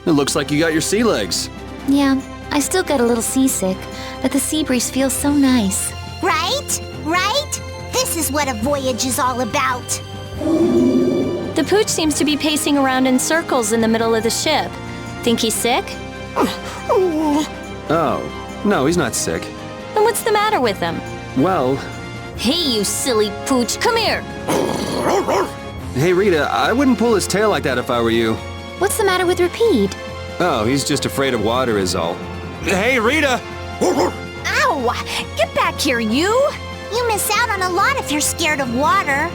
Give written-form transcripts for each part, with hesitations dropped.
It looks like you got your sea legs. Yeah, I still get a little seasick, but the sea breeze feels so nice. Right? Right? This is what a voyage is all about. The pooch seems to be pacing around in circles in the middle of the ship. Think he's sick? Oh, no, he's not sick. Then what's the matter with him? Well... Hey, you silly pooch, come here! Hey, Rita, I wouldn't pull his tail like that if I were you. What's the matter with Rapide? Oh, he's just afraid of water is all. Hey, Rita! Ow! Get back here, you! You miss out on a lot if you're scared of water.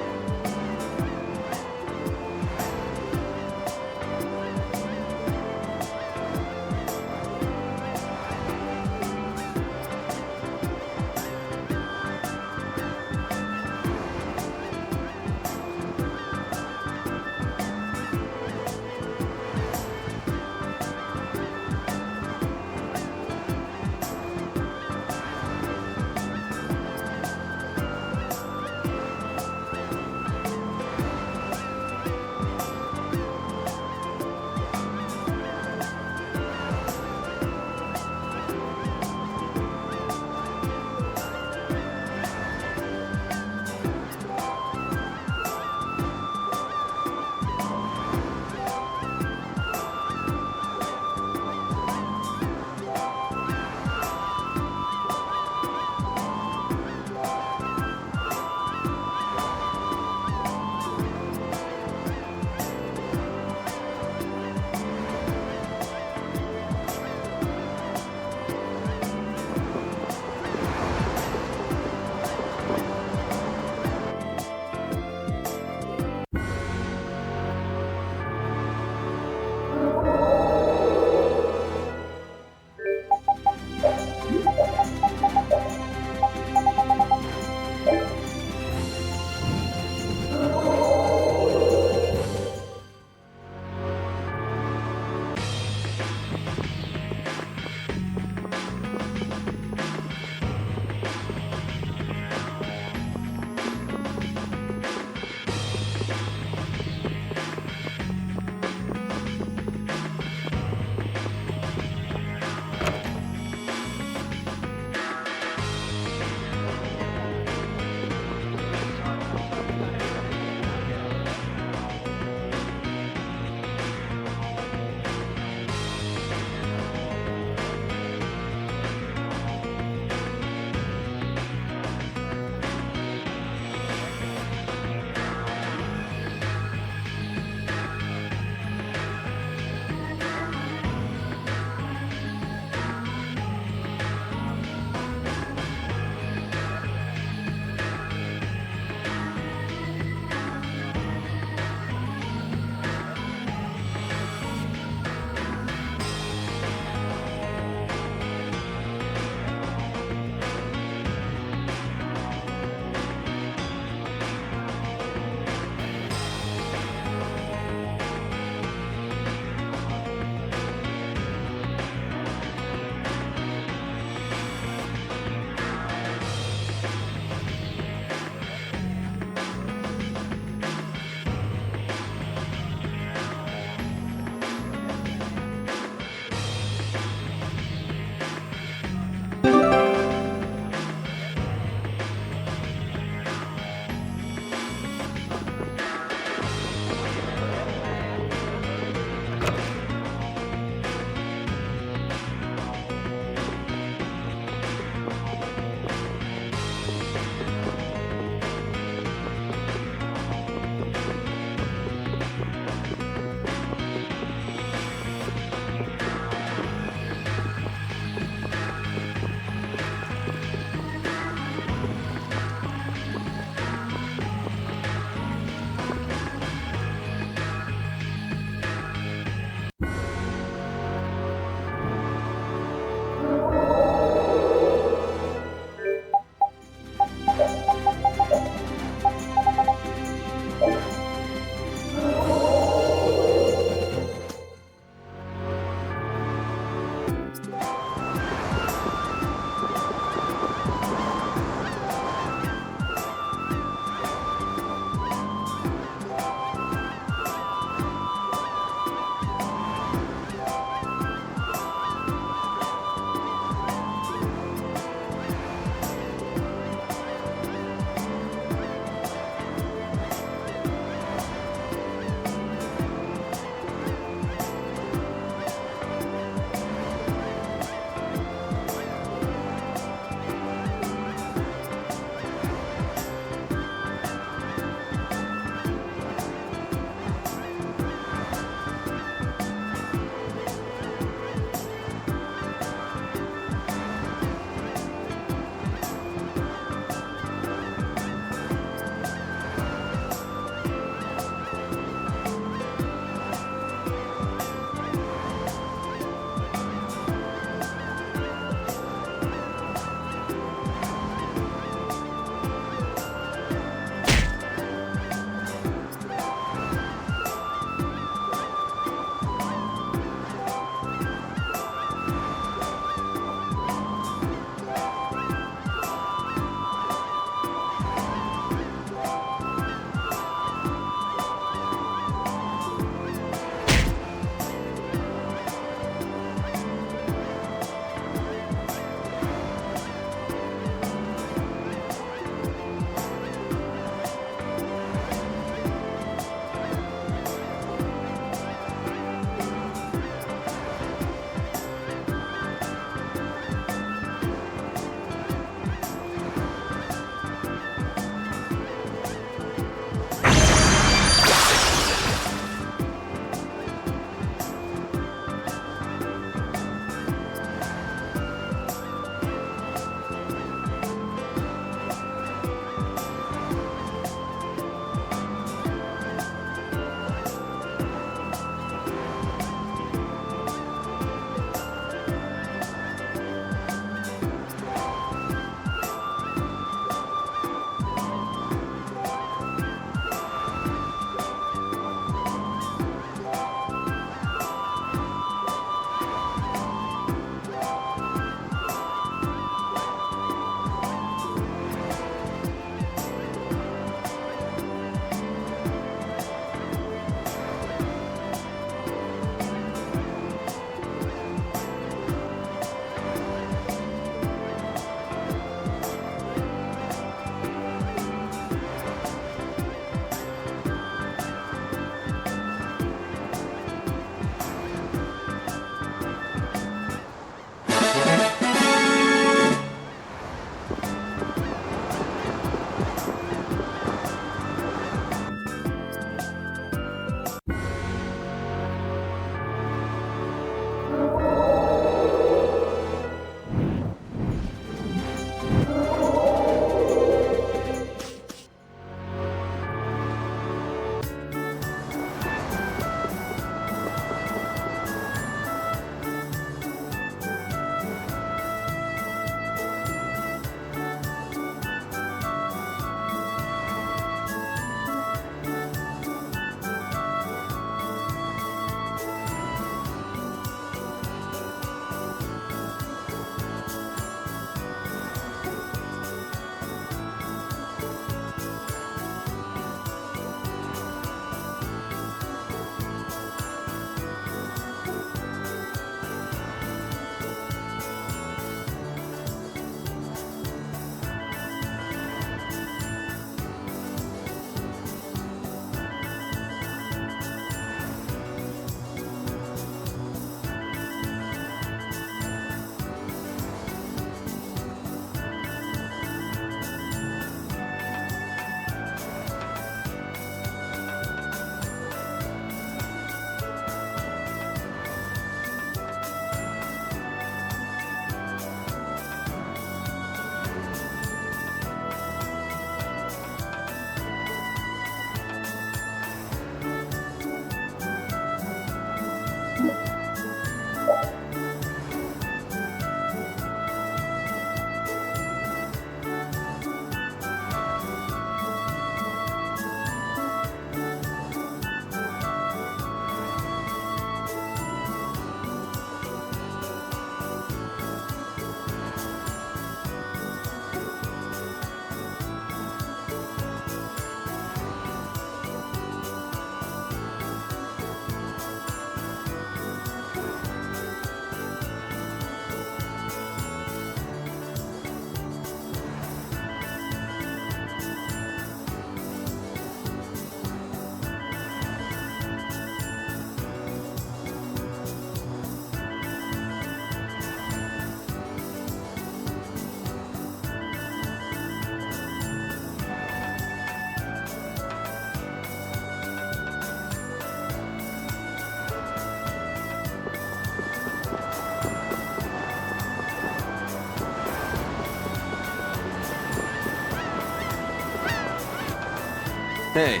Hey,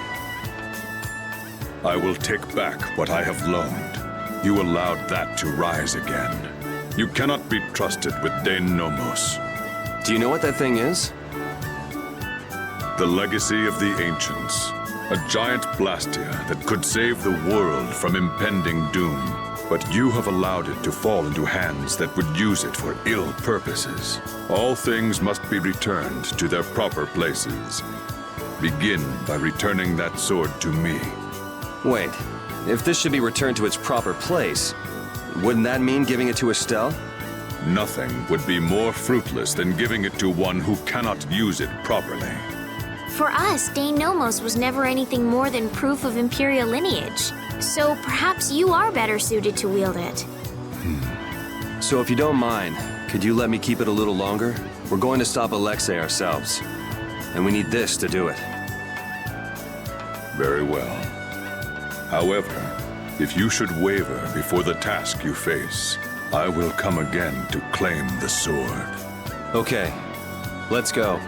I will take back what I have loaned. You allowed that to rise again. You cannot be trusted with Dane Nomos. do you know what that thing is? The legacy of the ancients. A giant Blastia that could save the world from impending doom. But you have allowed it to fall into hands that would use it for ill purposes. All things must be returned to their proper places. Begin by returning that sword to me. Wait, if this should be returned to its proper place, wouldn't that mean giving it to Estelle? Nothing would be more fruitless than giving it to one who cannot use it properly. For us, Dane Nomos was never anything more than proof of Imperial lineage. So perhaps you are better suited to wield it. So if you don't mind, could you let me keep it a little longer? We're going to stop Alexei ourselves. And we need this to do it. Very well. However, if you should waver before the task you face, I will come again to claim the sword. Okay, let's go.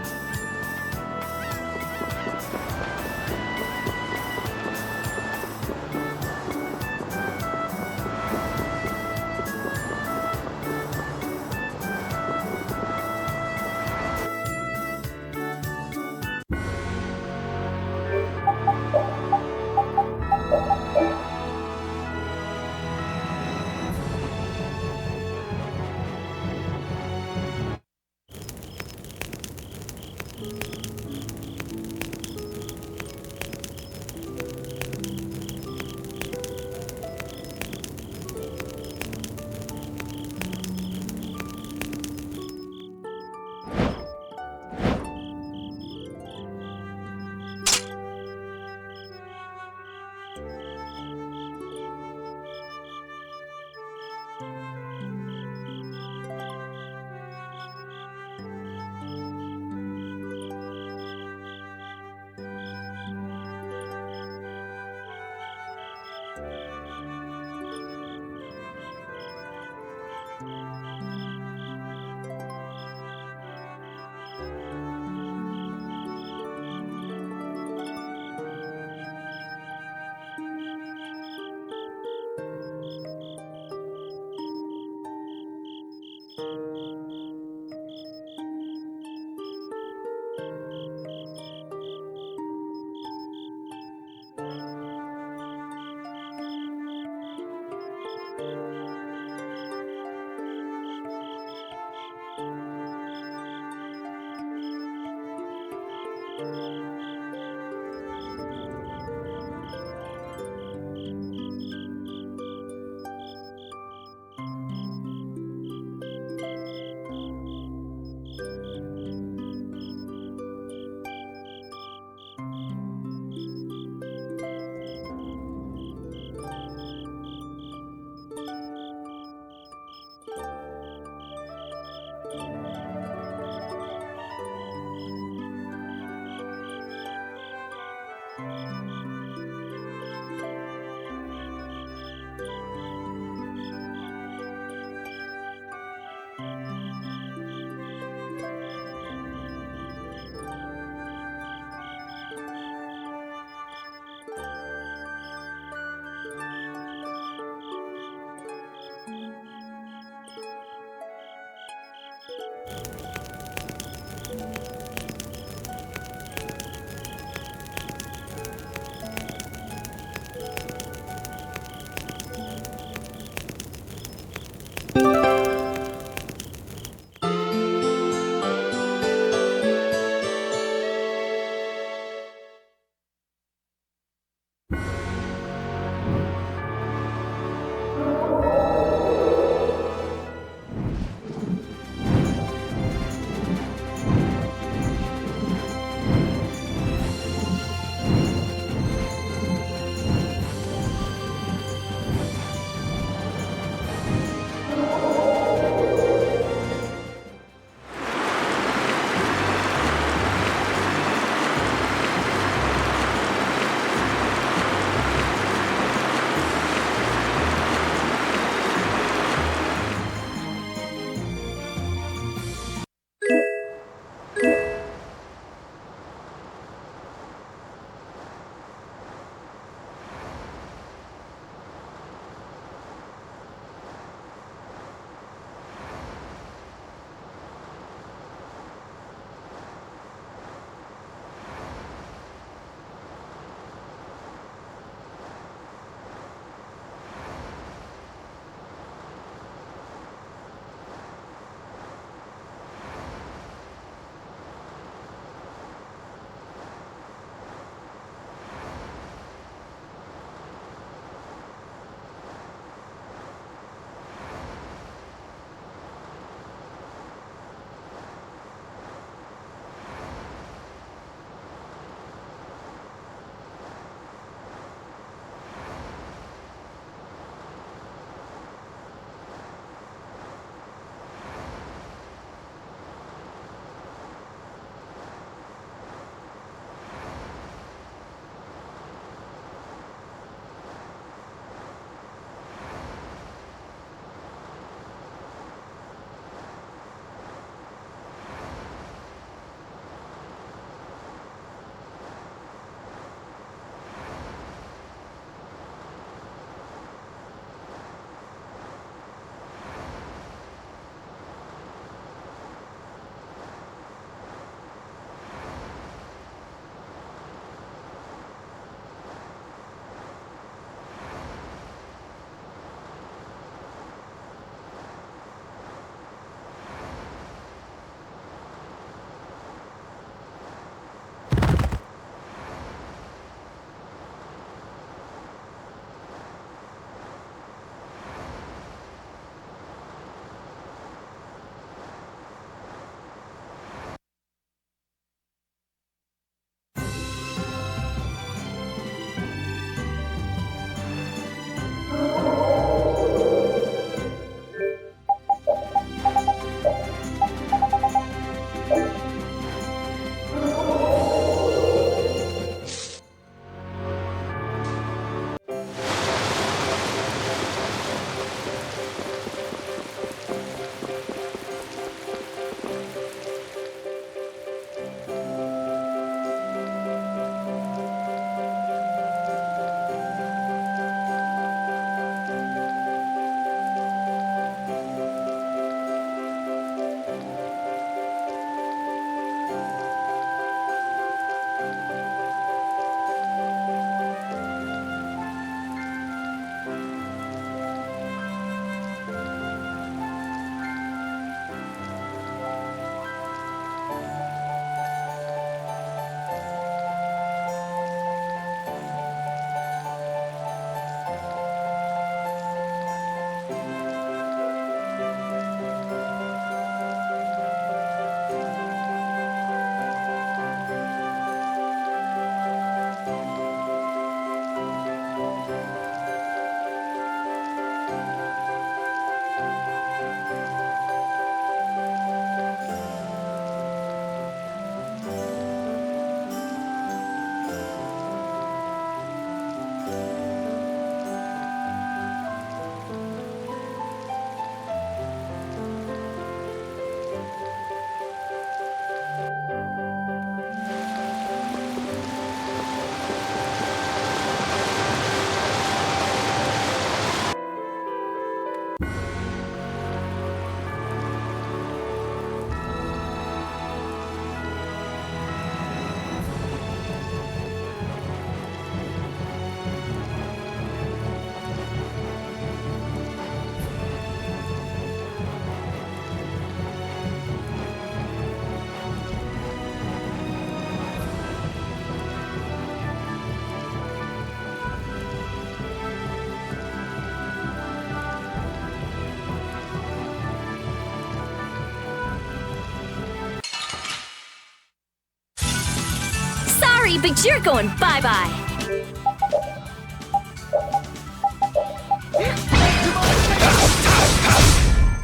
but you're going bye-bye.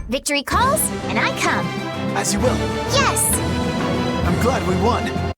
Victory calls, and I come. As you will. Yes! I'm glad we won.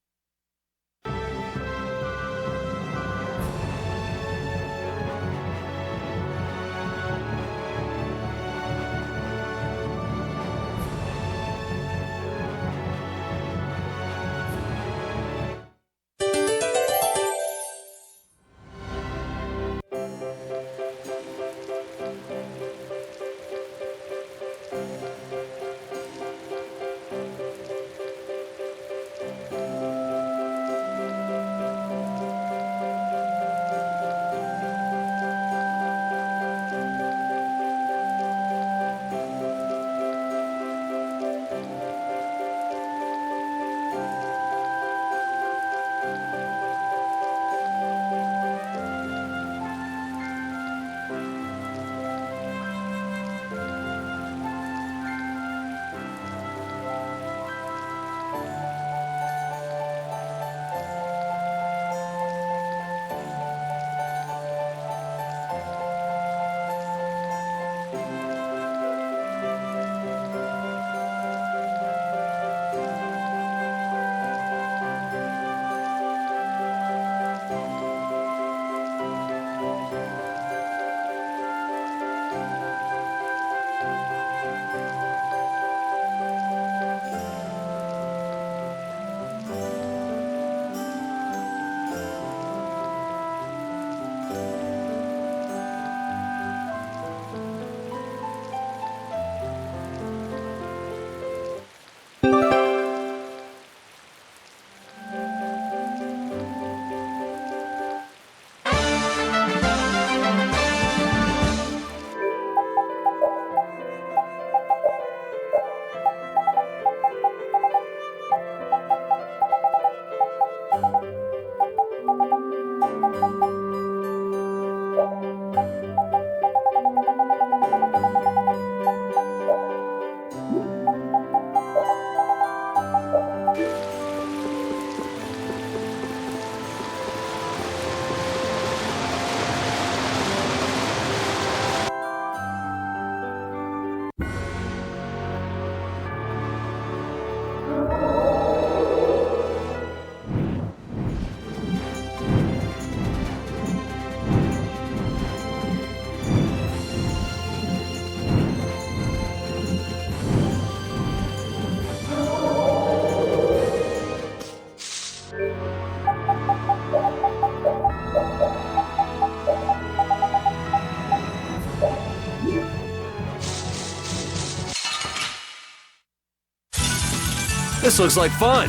This looks like fun!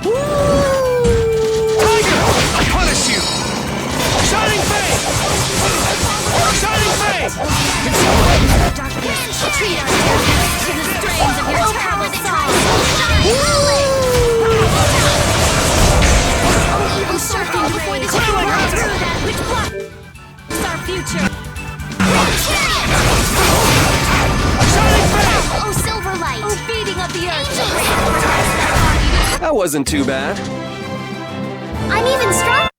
Woo! Tiger! I'll punish you! Shining Face! Shining Face! Treat our darkness to the strains of your terrible song. Usurping before the shining through that which blocks our future. Shining Face! Oh, silver light! Oh, beating of the earth. That wasn't too bad. I'm even stronger!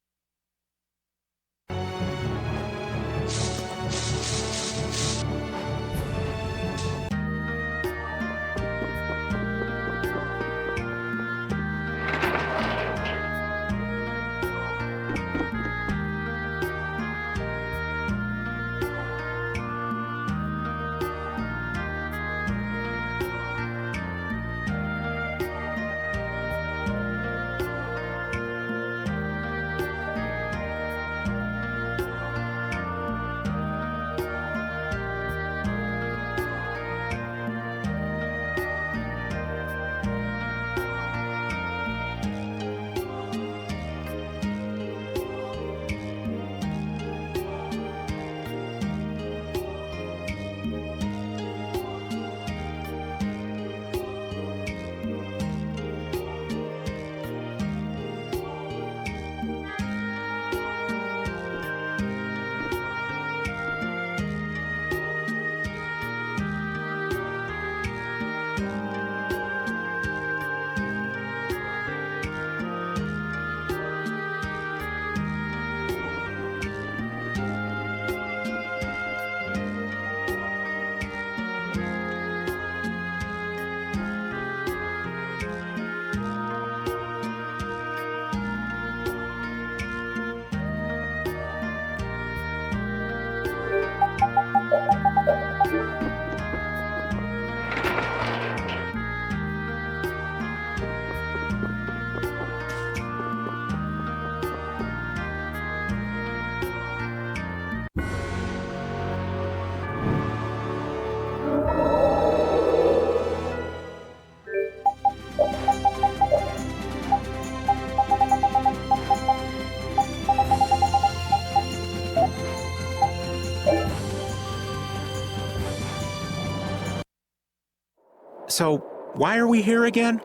So, why are we here again?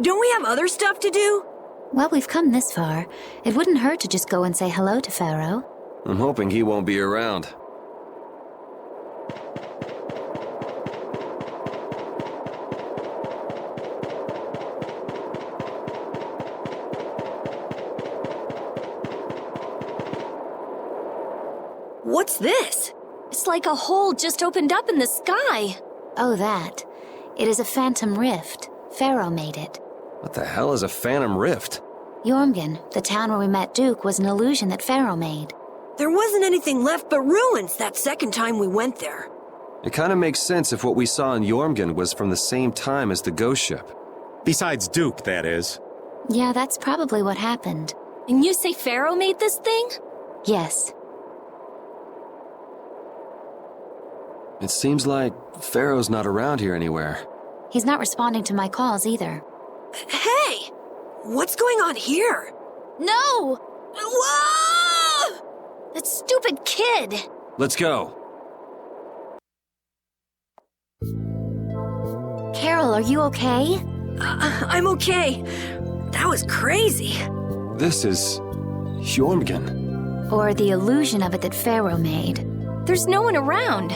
Don't we have other stuff to do? Well, we've come this far. It wouldn't hurt to just go and say hello to Pharaoh. I'm hoping he won't be around. What's this? It's like a hole just opened up in the sky. Oh, that. It is a phantom rift. Pharaoh made it. What the hell is a phantom rift? Jormungand, the town where we met Duke, was an illusion that Pharaoh made. There wasn't anything left but ruins that second time we went there. It kind of makes sense if what we saw in Jormungand was from the same time as the ghost ship. Besides Duke, that is. Yeah, that's probably what happened. And you say Pharaoh made this thing? Yes. It seems like Pharaoh's not around here anywhere. He's not responding to my calls either. Hey! What's going on here? No! Whoa! That stupid kid! Let's go. Carol, are you okay? I'm okay. That was crazy. This is Jormungand. Or the illusion of it that Pharaoh made. There's no one around.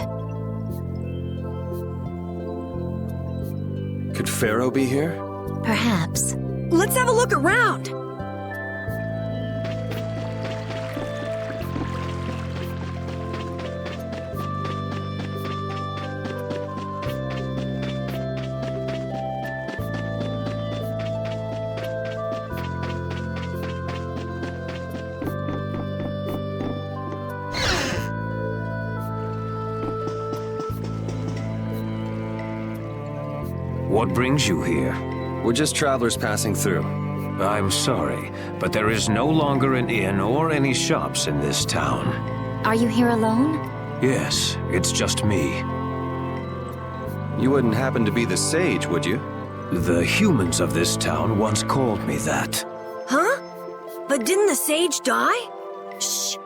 Could Pharaoh be here? Perhaps. Let's have a look around. What brings you here? We're just travelers passing through. I'm sorry, but there is no longer an inn or any shops in this town. Are you here alone? Yes, it's just me. You wouldn't happen to be the sage, would you? The humans of this town once called me that. Huh? But didn't the sage die? Shh.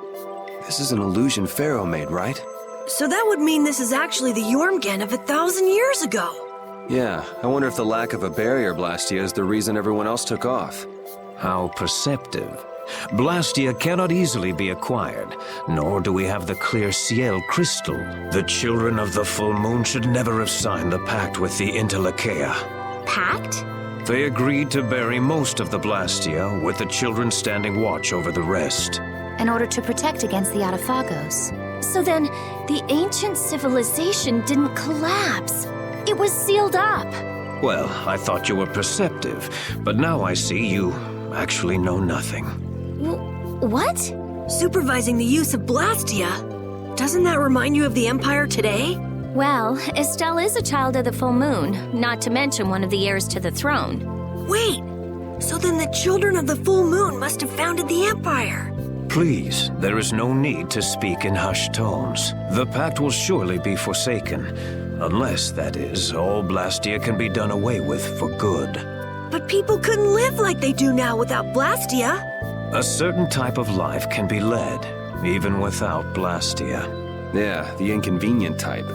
This is an illusion Pharaoh made, right? So that would mean this is actually the Jormungand of 1,000 years ago. Yeah, I wonder if the lack of a barrier Blastia is the reason everyone else took off. How perceptive. Blastia cannot easily be acquired, nor do we have the clear Ciel crystal. The children of the full moon should never have signed the pact with the Interlakeia. Pact? They agreed to bury most of the Blastia, with the children standing watch over the rest. In order to protect against the Adaphagos. So then, the ancient civilization didn't collapse. It was sealed up. Well, I thought you were perceptive, but now I see you actually know nothing. What? Supervising the use of Blastia. Doesn't that remind you of the Empire today? Well, Estelle is a child of the full moon, not to mention one of the heirs to the throne. Wait, so then the children of the full moon must have founded the Empire. Please, there is no need to speak in hushed tones. The pact will surely be forsaken, unless, that is, all Blastia can be done away with for good. But people couldn't live like they do now without Blastia. A certain type of life can be led, even without Blastia. Yeah, the inconvenient type.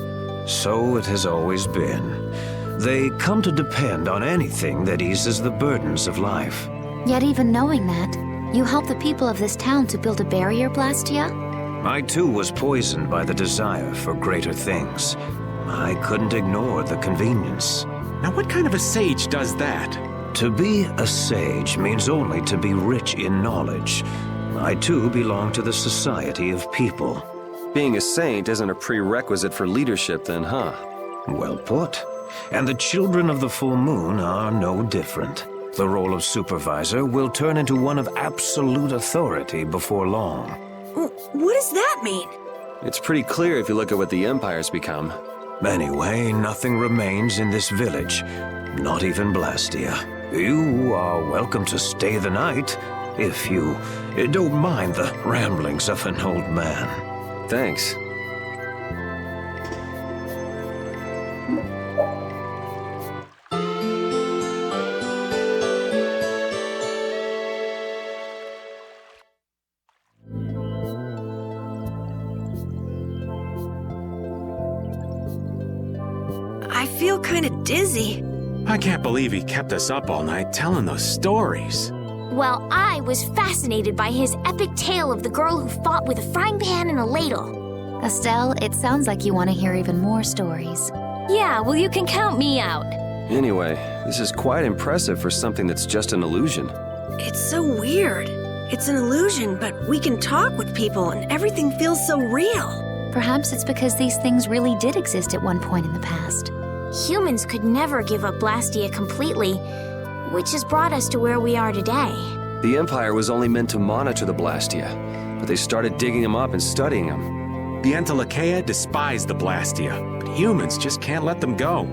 So it has always been. They come to depend on anything that eases the burdens of life. Yet even knowing that, you helped the people of this town to build a barrier, Blastia? I too was poisoned by the desire for greater things. I couldn't ignore the convenience. Now what kind of a sage does that? To be a sage means only to be rich in knowledge. I too belong to the society of people. Being a saint isn't a prerequisite for leadership then, huh? Well put. And the children of the full moon are no different. The role of supervisor will turn into one of absolute authority before long. What does that mean? It's pretty clear if you look at what the Empire's become. Anyway, nothing remains in this village. Not even Blastia. You are welcome to stay the night, if you don't mind the ramblings of an old man. Thanks. I feel kind of dizzy. I can't believe he kept us up all night telling those stories. Well, I was fascinated by his epic tale of the girl who fought with a frying pan and a ladle. Estelle, it sounds like you want to hear even more stories. Yeah, well, you can count me out. Anyway, this is quite impressive for something that's just an illusion. It's so weird. It's an illusion, but we can talk with people and everything feels so real. Perhaps it's because these things really did exist at one point in the past. Humans could never give up Blastia completely, which has brought us to where we are today. The Empire was only meant to monitor the Blastia, but they started digging them up and studying them. The Entelekea despise the Blastia, but humans just can't let them go.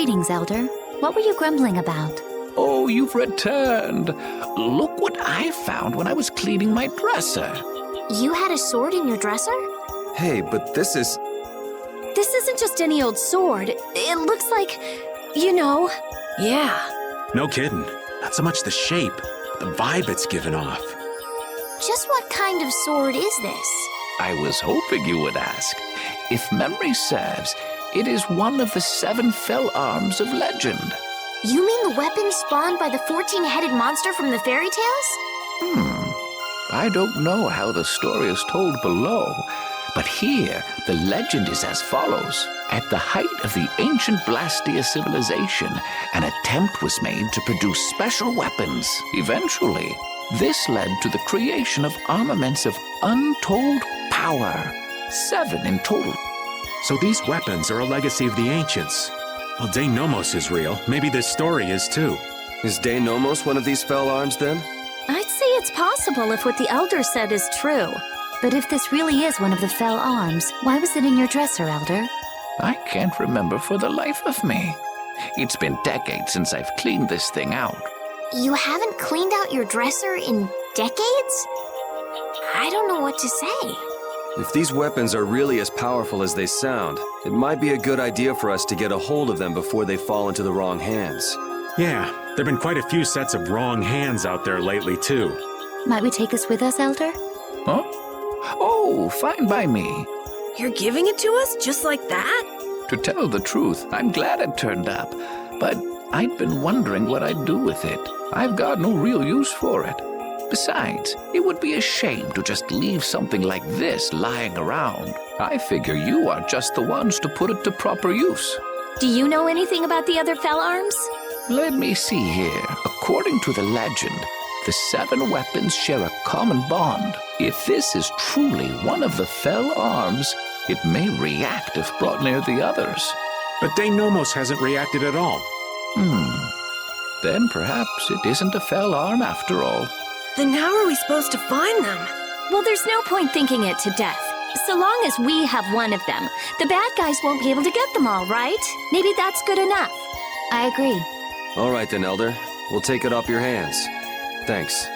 Greetings, Elder. What were you grumbling about? Oh, you've returned. Look what I found when I was cleaning my dresser. You had a sword in your dresser? Hey, but this is... This isn't just any old sword. It looks like, you know. Yeah. No kidding. Not so much the shape, the vibe it's given off. Just what kind of sword is this? I was hoping you would ask. If memory serves, it is one of the 7 fell arms of legend. You mean the weapon spawned by the 14-headed monster from the fairy tales? I don't know how the story is told below, but here the legend is as follows. At the height of the ancient Blastia civilization, an attempt was made to produce special weapons. Eventually, this led to the creation of armaments of untold power. 7 in total. So these weapons are a legacy of the ancients. Well, De Nomos is real. Maybe this story is too. Is De Nomos one of these fell arms, then? I'd say it's possible if what the Elder said is true. But if this really is one of the fell arms, why was it in your dresser, Elder? I can't remember for the life of me. It's been decades since I've cleaned this thing out. You haven't cleaned out your dresser in decades? I don't know what to say. If these weapons are really as powerful as they sound, it might be a good idea for us to get a hold of them before they fall into the wrong hands. Yeah, there've been quite a few sets of wrong hands out there lately, too. Might we take this with us, Elder? Huh? Oh, fine by me. You're giving it to us just like that? To tell the truth, I'm glad it turned up, but I'd been wondering what I'd do with it. I've got no real use for it. Besides, it would be a shame to just leave something like this lying around. I figure you are just the ones to put it to proper use. Do you know anything about the other fell arms? Let me see here. According to the legend, the 7 weapons share a common bond. If this is truly one of the fell arms, it may react if brought near the others. But De Nomos hasn't reacted at all. Then perhaps it isn't a fell arm after all. Then how are we supposed to find them? Well, there's no point thinking it to death. So long as we have one of them, the bad guys won't be able to get them all, right? Maybe that's good enough. I agree. All right then, Elder. We'll take it off your hands. Thanks.